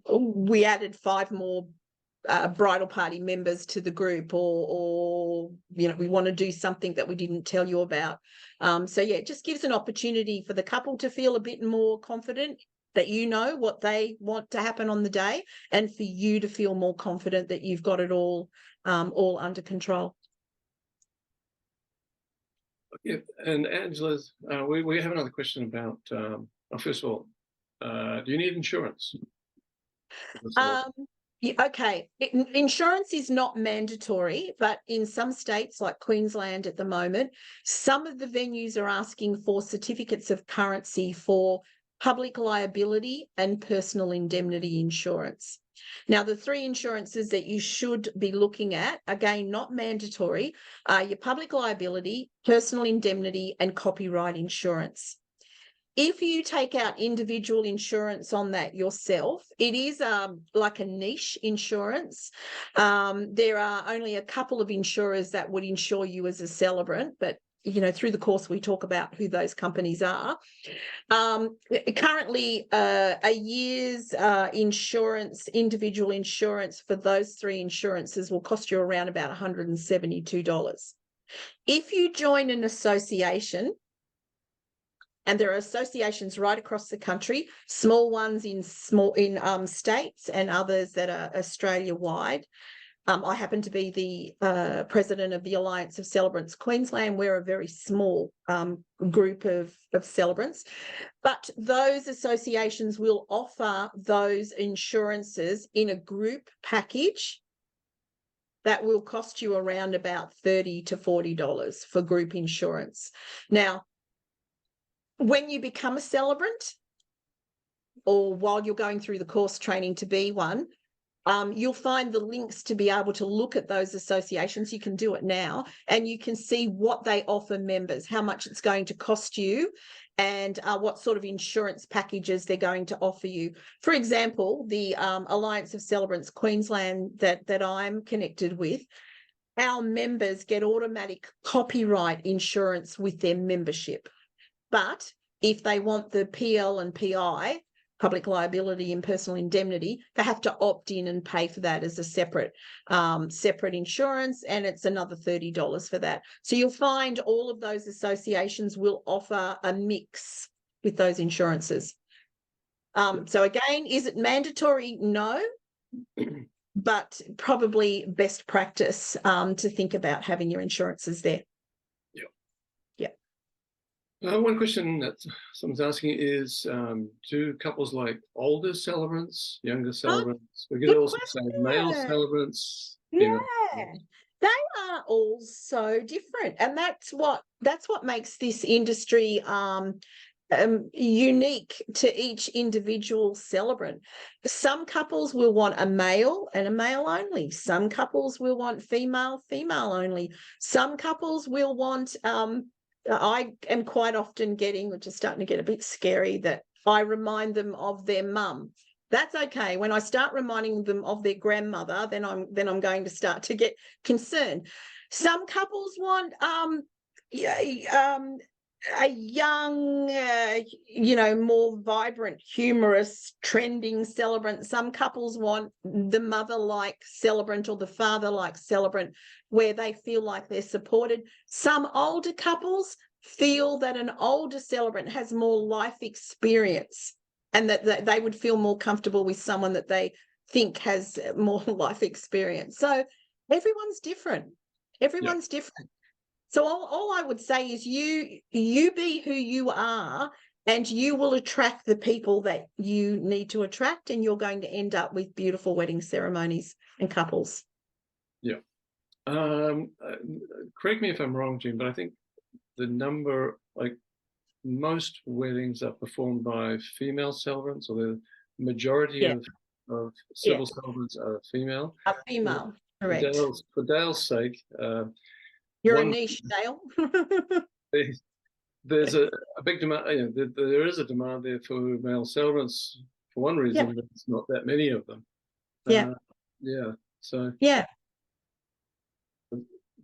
Speaker 2: we added 5 more bridal party members to the group, or we want to do something that we didn't tell you about. So yeah, it just gives an opportunity for the couple to feel a bit more confident that you know what they want to happen on the day, and for you to feel more confident that you've got it all under control.
Speaker 1: Yeah, and Angela, we have another question about, first of all, do you need insurance?
Speaker 2: Okay, insurance is not mandatory, but in some states like Queensland at the moment, some of the venues are asking for certificates of currency for public liability and personal indemnity insurance. Now, the 3 insurances that you should be looking at, again, not mandatory, are your public liability, personal indemnity, and copyright insurance. If you take out individual insurance on that yourself, it is like a niche insurance. There are only a couple of insurers that would insure you as a celebrant, but through the course we talk about who those companies are. Currently, a year's insurance, individual insurance for those 3 insurances will cost you around about $172. If you join an association, and there are associations right across the country, small ones in states and others that are Australia-wide. I happen to be the president of the Alliance of Celebrants Queensland. We're a very small group of celebrants, but those associations will offer those insurances in a group package that will cost you around about $30 to $40 for group insurance. Now, when you become a celebrant, or while you're going through the course training to be one, you'll find the links to be able to look at those associations. You can do it now, and you can see what they offer members, how much it's going to cost you, and what sort of insurance packages they're going to offer you. For example, the Alliance of Celebrants Queensland that I'm connected with, our members get automatic copyright insurance with their membership. But if they want the PL and PI, public liability and personal indemnity, they have to opt in and pay for that as a separate insurance, and it's another $30 for that. So you'll find all of those associations will offer a mix with those insurances. So again, is it mandatory? No, but probably best practice to think about having your insurances there.
Speaker 1: One question that someone's asking is, do couples like older celebrants, younger celebrants, we could also say male celebrants?
Speaker 2: Yeah, they are all so different, and that's what makes this industry unique to each individual celebrant. Some couples will want a male and a male only. Some couples will want female only. Some couples will want I am quite often getting, which is starting to get a bit scary, that I remind them of their mum. That's okay. When I start reminding them of their grandmother, then I'm going to start to get concerned. Some couples want a young, more vibrant, humorous, trending celebrant. Some couples want the mother-like celebrant or the father-like celebrant where they feel like they're supported. Some older couples feel that an older celebrant has more life experience and that they would feel more comfortable with someone that they think has more life experience. So everyone's different. Everyone's different. So all I would say is you be who you are, and you will attract the people that you need to attract, and you're going to end up with beautiful wedding ceremonies and couples.
Speaker 1: Yeah. Correct me if I'm wrong, Jim, but I think the number, like most weddings are performed by female celebrants, or the majority of civil celebrants are female.
Speaker 2: A female, correct.
Speaker 1: For Dale's sake,
Speaker 2: you're a niche, Dale.
Speaker 1: There's a big demand. There is a demand there for male celebrants for one reason, but it's not that many of them. So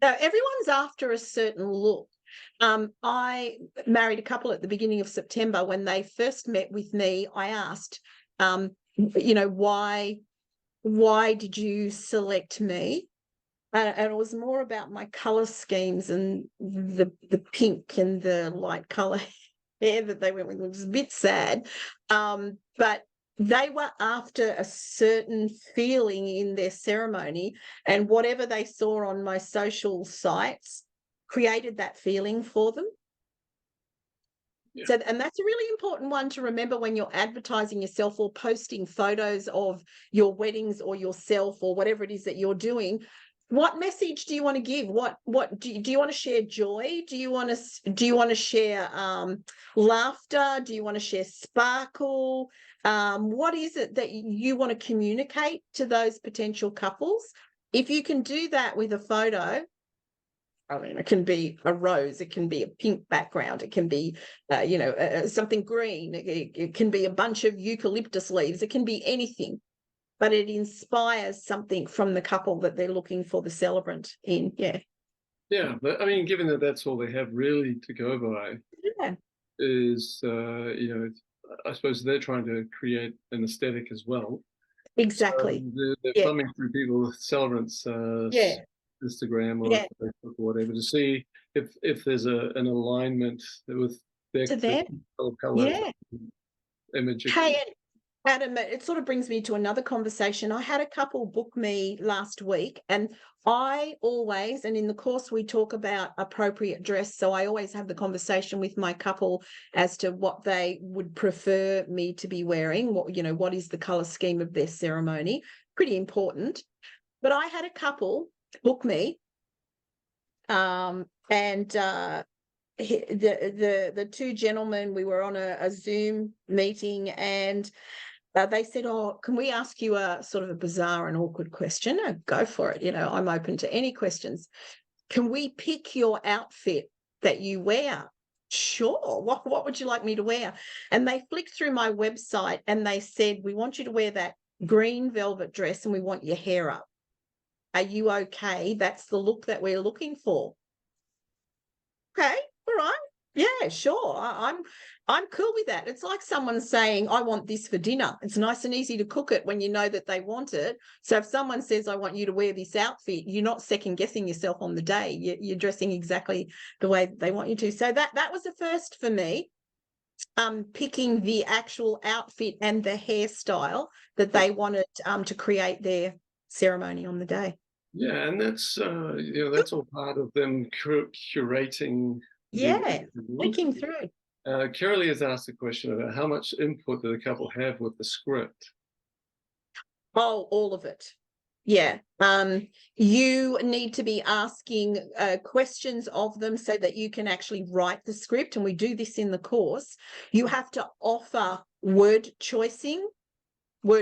Speaker 2: everyone's after a certain look. I married a couple at the beginning of September. When they first met with me, I asked, why did you select me? And it was more about my color schemes and the pink and the light color hair that they went with, which was a bit sad. But they were after a certain feeling in their ceremony, and whatever they saw on my social sites created that feeling for them. So, and that's a really important one to remember when you're advertising yourself or posting photos of your weddings or yourself or whatever it is that you're doing. What message do you want to give? What do you want to share? Joy? Do you want to share laughter? Do you want to share sparkle? What is it that you want to communicate to those potential couples? If you can do that with a photo, I mean, it can be a rose, it can be a pink background, it can be, something green, it can be a bunch of eucalyptus leaves, it can be anything. But it inspires something from the couple that they're looking for the celebrant in.
Speaker 1: But I mean, given that that's all they have really to go by, is I suppose they're trying to create an aesthetic as well.
Speaker 2: Exactly.
Speaker 1: So they're thumbing through people's celebrants Instagram or Facebook or whatever to see if there's an alignment with their color image.
Speaker 2: Hey, Adam, it sort of brings me to another conversation. I had a couple book me last week, and I always, and in the course we talk about appropriate dress, so I always have the conversation with my couple as to what they would prefer me to be wearing, what is the color scheme of their ceremony. Pretty important. But I had a couple book me, and the two gentlemen, we were on a Zoom meeting, and they said, "Oh, can we ask you a sort of a bizarre and awkward question?" "Oh, go for it. I'm open to any questions. Can we pick your outfit that you wear?" "Sure. What would you like me to wear?" And they flicked through my website and they said, "We want you to wear that green velvet dress and we want your hair up. Are you okay? That's the look that we're looking for." Okay, all right. Yeah, sure. I'm cool with that. It's like someone saying, "I want this for dinner." It's nice and easy to cook it when you know that they want it. So if someone says, "I want you to wear this outfit," you're not second guessing yourself on the day. You're dressing exactly the way that they want you to. So that was a first for me. Picking the actual outfit and the hairstyle that they wanted to create their ceremony on the day.
Speaker 1: Yeah, and that's that's all part of them curating.
Speaker 2: Thinking through.
Speaker 1: Carolee has asked a question about how much input do the couple have with the script?
Speaker 2: Oh, all of it. Yeah. You need to be asking questions of them so that you can actually write the script. And we do this in the course. You have to offer word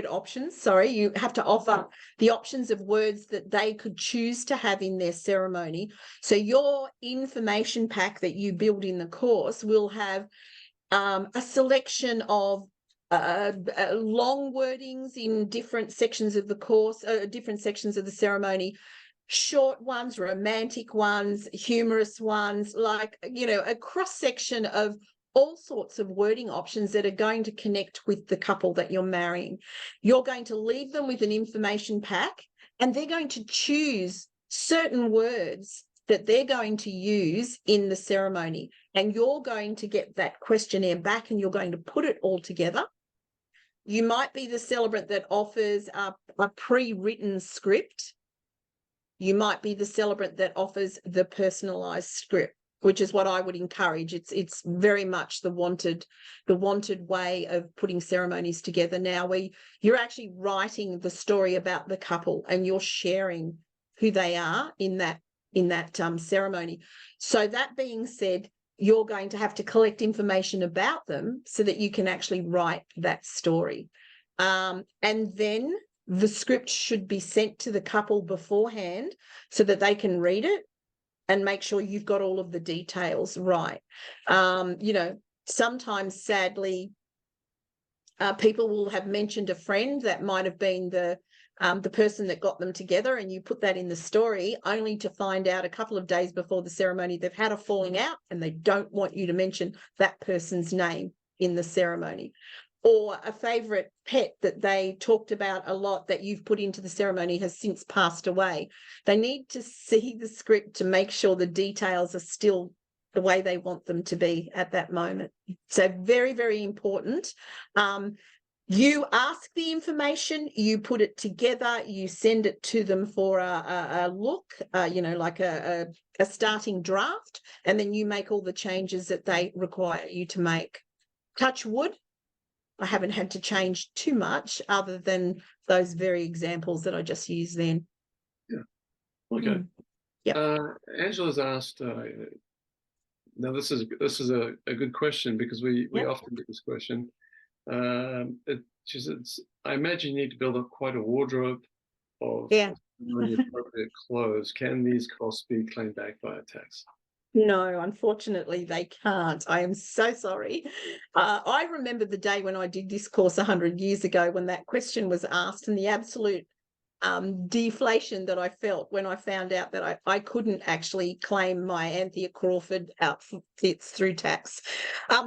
Speaker 2: options. Sorry, you have to offer the options of words that they could choose to have in their ceremony. So your information pack that you build in the course will have a selection of long wordings in different sections of the course, different sections of the ceremony, short ones, romantic ones, humorous ones, like, you know, a cross section of all sorts of wording options that are going to connect with the couple that you're marrying. You're going to leave them with an information pack, and they're going to choose certain words that they're going to use in the ceremony. And you're going to get that questionnaire back, and you're going to put it all together. You might be the celebrant that offers a pre-written script. You might be the celebrant that offers the personalized script, which is what I would encourage. It's very much the wanted way of putting ceremonies together now, where you're actually writing the story about the couple and you're sharing who they are in that ceremony. So that being said, you're going to have to collect information about them so that you can actually write that story. And then the script should be sent to the couple beforehand so that they can read it and make sure you've got all of the details right. You know, sometimes, sadly, people will have mentioned a friend that might have been the person that got them together, and you put that in the story only to find out a couple of days before the ceremony they've had a falling out and they don't want you to mention that person's name in the ceremony. Or a favourite pet that they talked about a lot that you've put into the ceremony has since passed away. They need to see the script to make sure the details are still the way they want them to be at that moment. So very, very important. You ask the information, you put it together, you send it to them for a look, you know, like a starting draft, and then you make all the changes that they require you to make. Touch wood, I haven't had to change too much other than those very examples that I just used then.
Speaker 1: Yeah. Okay.
Speaker 2: Yeah.
Speaker 1: Angela's asked, now this is a good question, because we often get this question. She says, I imagine you need to build up quite a wardrobe of really appropriate clothes. Can these costs be claimed back via tax?
Speaker 2: No, unfortunately, they can't. I am so sorry. I remember the day when I did this course 100 years ago when that question was asked, and the absolute deflation that I felt when I found out that I couldn't actually claim my Anthea Crawford outfits through tax.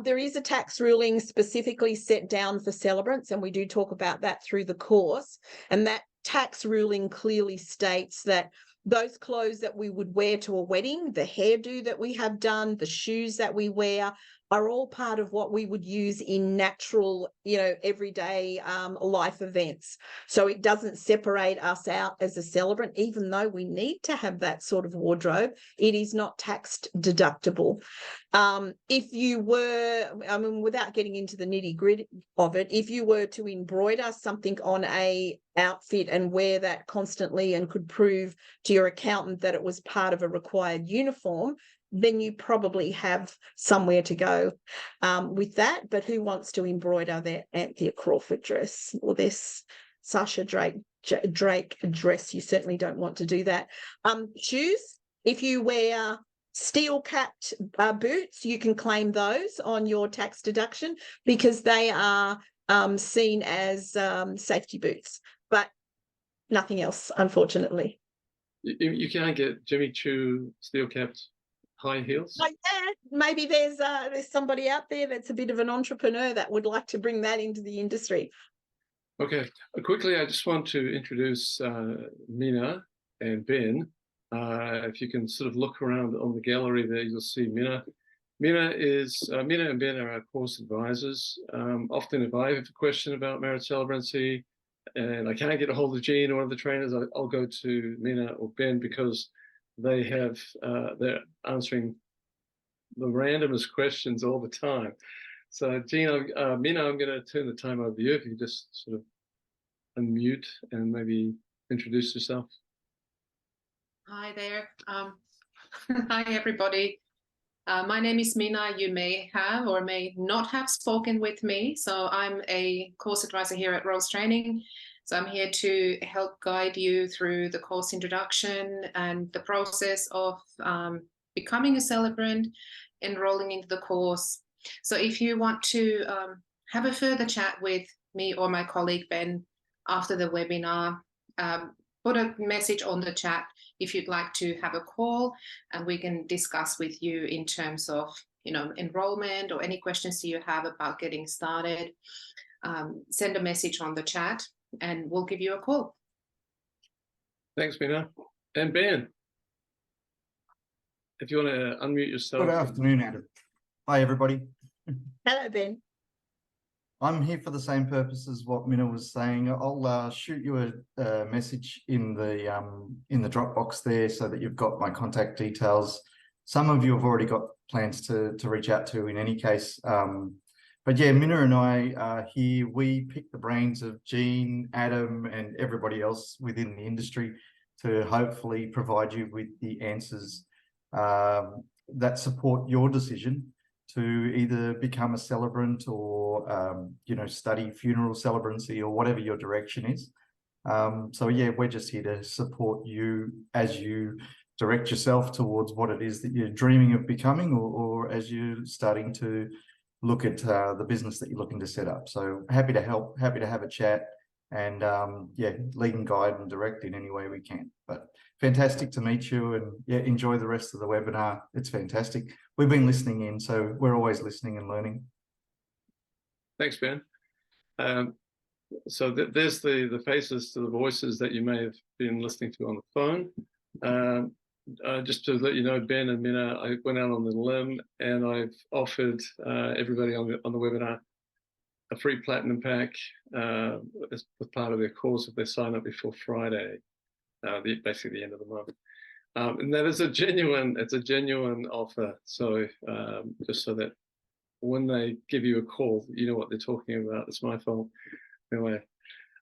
Speaker 2: There is a tax ruling specifically set down for celebrants, and we do talk about that through the course. And that tax ruling clearly states that those clothes that we would wear to a wedding, the hairdo that we have done, the shoes that we wear, are all part of what we would use in natural, you know, everyday life events. So it doesn't separate us out as a celebrant, even though we need to have that sort of wardrobe. It is not taxed deductible. If you were, I mean, without getting into the nitty-gritty of it, if you were to embroider something on a outfit and wear that constantly and could prove to your accountant that it was part of a required uniform, then you probably have somewhere to go with that. But who wants to embroider their Anthea Crawford dress or this Sasha Drake dress? You certainly don't want to do that. Shoes, if you wear steel-capped boots, you can claim those on your tax deduction because they are seen as safety boots, but nothing else, unfortunately.
Speaker 1: You can't get Jimmy Choo steel-capped high heels?
Speaker 2: Like that. Maybe there's somebody out there that's a bit of an entrepreneur that would like to bring that into the industry.
Speaker 1: Okay, quickly, I just want to introduce Mina and Ben. If you can sort of look around on the gallery there, you'll see Mina. Mina and Ben are our course advisors. Often if I have a question about marriage celebrancy and I can't get a hold of Jean or one of the trainers, I'll go to Mina or Ben, because they have they're answering the randomest questions all the time. So Jean, Mina, I'm going to turn the time over to you. If you just sort of unmute and maybe introduce yourself.
Speaker 4: Hi there. Hi everybody. My name is Mina. You may have or may not have spoken with me. So I'm a course advisor here at Rose Training. So I'm here to help guide you through the course introduction and the process of becoming a celebrant, enrolling into the course, So if you want to have a further chat with me or my colleague Ben after the webinar, put a message on the chat if you'd like to have a call, and we can discuss with you in terms of, you know, enrollment or any questions you have about getting started. Send a message on the chat and we'll give you a call.
Speaker 1: Thanks, Mina. And Ben, if you want to unmute yourself.
Speaker 5: Good afternoon, Adam. Hi, everybody.
Speaker 2: Hello, Ben.
Speaker 5: I'm here for the same purpose as what Minna was saying. I'll shoot you a message in the Dropbox there so that you've got my contact details. Some of you have already got plans to reach out to in any case. But yeah, Minna and I are here. We pick the brains of Jean, Adam, and everybody else within the industry to hopefully provide you with the answers that support your decision to either become a celebrant or, you know, study funeral celebrancy or whatever your direction is. So yeah, we're just here to support you as you direct yourself towards what it is that you're dreaming of becoming, or as you're starting to look at the business that you're looking to set up. So happy to help, happy to have a chat, and yeah, lead and guide and direct in any way we can. But fantastic to meet you, and yeah, enjoy the rest of the webinar. It's fantastic. We've been listening in, so we're always listening and learning.
Speaker 1: Thanks, Ben. So there's the faces to the voices that you may have been listening to on the phone. Just to let you know, Ben and Mina, I went out on the limb and I've offered everybody on the webinar a free platinum pack as part of their course if they sign up before Friday, basically the end of the month. And that is a genuine offer. So just so that when they give you a call, you know what they're talking about. It's my fault. Anyway,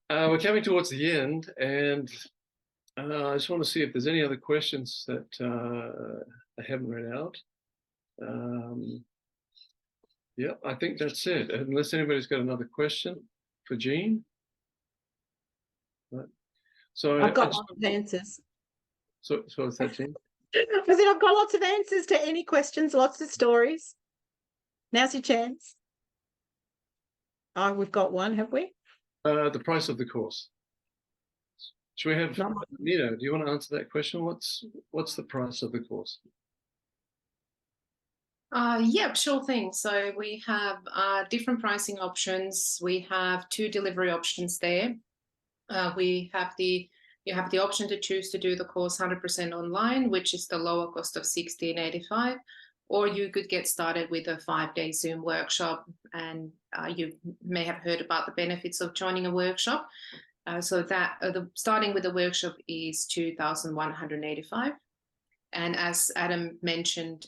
Speaker 1: we're coming towards the end, and I just want to see if there's any other questions that I haven't read out. Yeah, I think that's it. Unless anybody's got another question for Jean. Right. So
Speaker 2: I've got lots of answers.
Speaker 1: So is that Jean?
Speaker 2: I said I've got lots of answers to any questions, lots of stories. Now's your chance. Oh, we've got one, have we?
Speaker 1: The price of the course. Should we have, Nina, do you want to answer that question? What's the price of the course?
Speaker 4: Yeah, sure thing. So we have different pricing options. We have 2 delivery options there. You have the option to choose to do the course 100% online, which is the lower cost of $16.85, or you could get started with a 5-day Zoom workshop, and you may have heard about the benefits of joining a workshop. So that starting with the workshop is $2,185, and as Adam mentioned,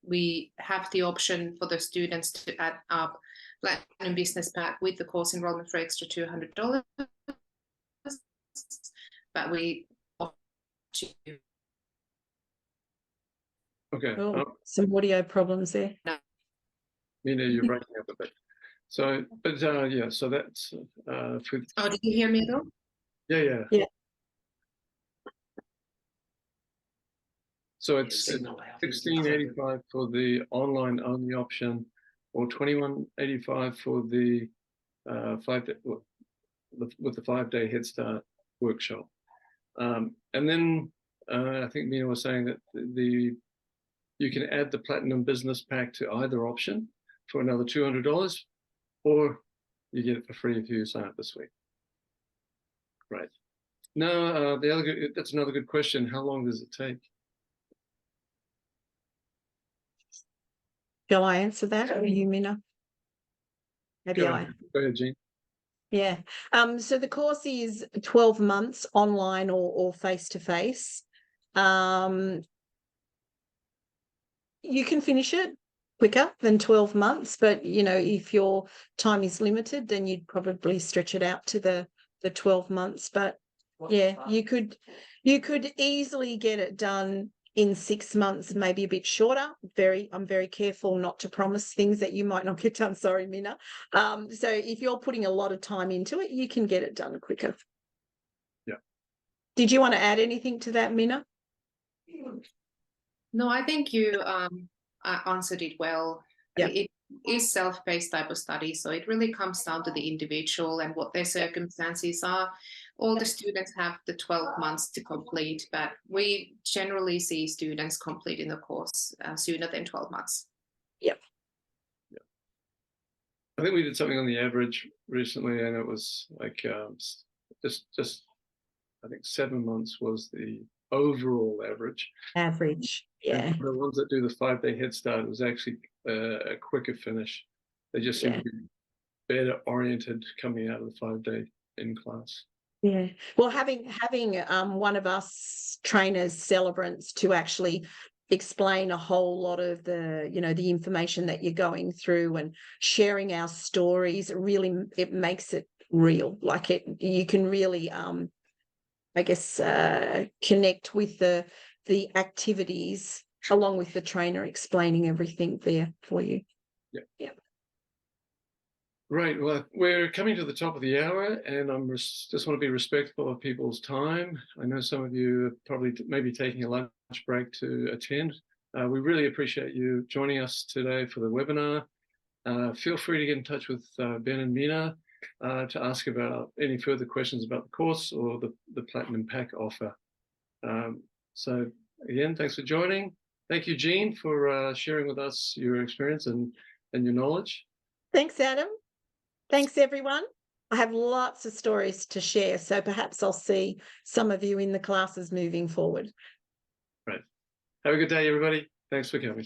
Speaker 4: we have the option for the students to add up Platinum Business Pack with the course enrollment for extra $200. But we
Speaker 1: Okay.
Speaker 2: Some audio problems there.
Speaker 1: Nina, you're breaking up a bit. So, but yeah, so that's for.
Speaker 4: Oh, did you hear me though?
Speaker 1: Yeah. So it's $16.85 for the online only option, or $21.85 for the 5-day with the 5-day Head Start workshop. And then I think Mina was saying that you can add the Platinum Business Pack to either option for another $200, or you get it for free if you sign up this week. Right. Now, that's another good question. How long does it take?
Speaker 2: Shall I answer that, or you, Mina? Maybe
Speaker 1: Go
Speaker 2: I.
Speaker 1: ahead, Jean.
Speaker 2: Yeah. So the course is 12 months online or face-to-face. You can finish it quicker than 12 months, but you know, if your time is limited, then you'd probably stretch it out to the 12 months. But yeah, you could easily get it done in 6 months, maybe a bit shorter. I'm very careful not to promise things that you might not get done. Sorry, Mina. So if you're putting a lot of time into it, you can get it done quicker.
Speaker 1: Yeah.
Speaker 2: Did you want to add anything to that, Mina?
Speaker 4: No, I think you answered it well.
Speaker 2: Yeah.
Speaker 4: It is self-paced type of study, so it really comes down to the individual and what their circumstances are. All the students have the 12 months to complete, but we generally see students completing the course sooner than 12 months.
Speaker 1: I think we did something on the average recently, and it was like just I think 7 months was the overall average.
Speaker 2: Average, yeah.
Speaker 1: And the ones that do the 5-day head start, it was actually a quicker finish. They just seem to be better oriented coming out of the 5-day in class.
Speaker 2: Yeah. Well, having one of us trainers, celebrants, to actually explain a whole lot of the, you know, the information that you're going through and sharing our stories, really, it makes it real. Like you can really, I guess, connect with the activities along with the trainer explaining everything there for you. Yeah.
Speaker 1: Right. Well, we're coming to the top of the hour, and I'm just want to be respectful of people's time. I know some of you are probably maybe taking a lunch break to attend. We really appreciate you joining us today for the webinar. Feel free to get in touch with Ben and Mina to ask about any further questions about the course or the Platinum Pack offer. So again, thanks for joining. Thank you, Jean, for sharing with us your experience and your knowledge.
Speaker 2: Thanks, Adam. Thanks, everyone. I have lots of stories to share, so perhaps I'll see some of you in the classes moving forward.
Speaker 1: Right. Have a good day, everybody. Thanks for coming.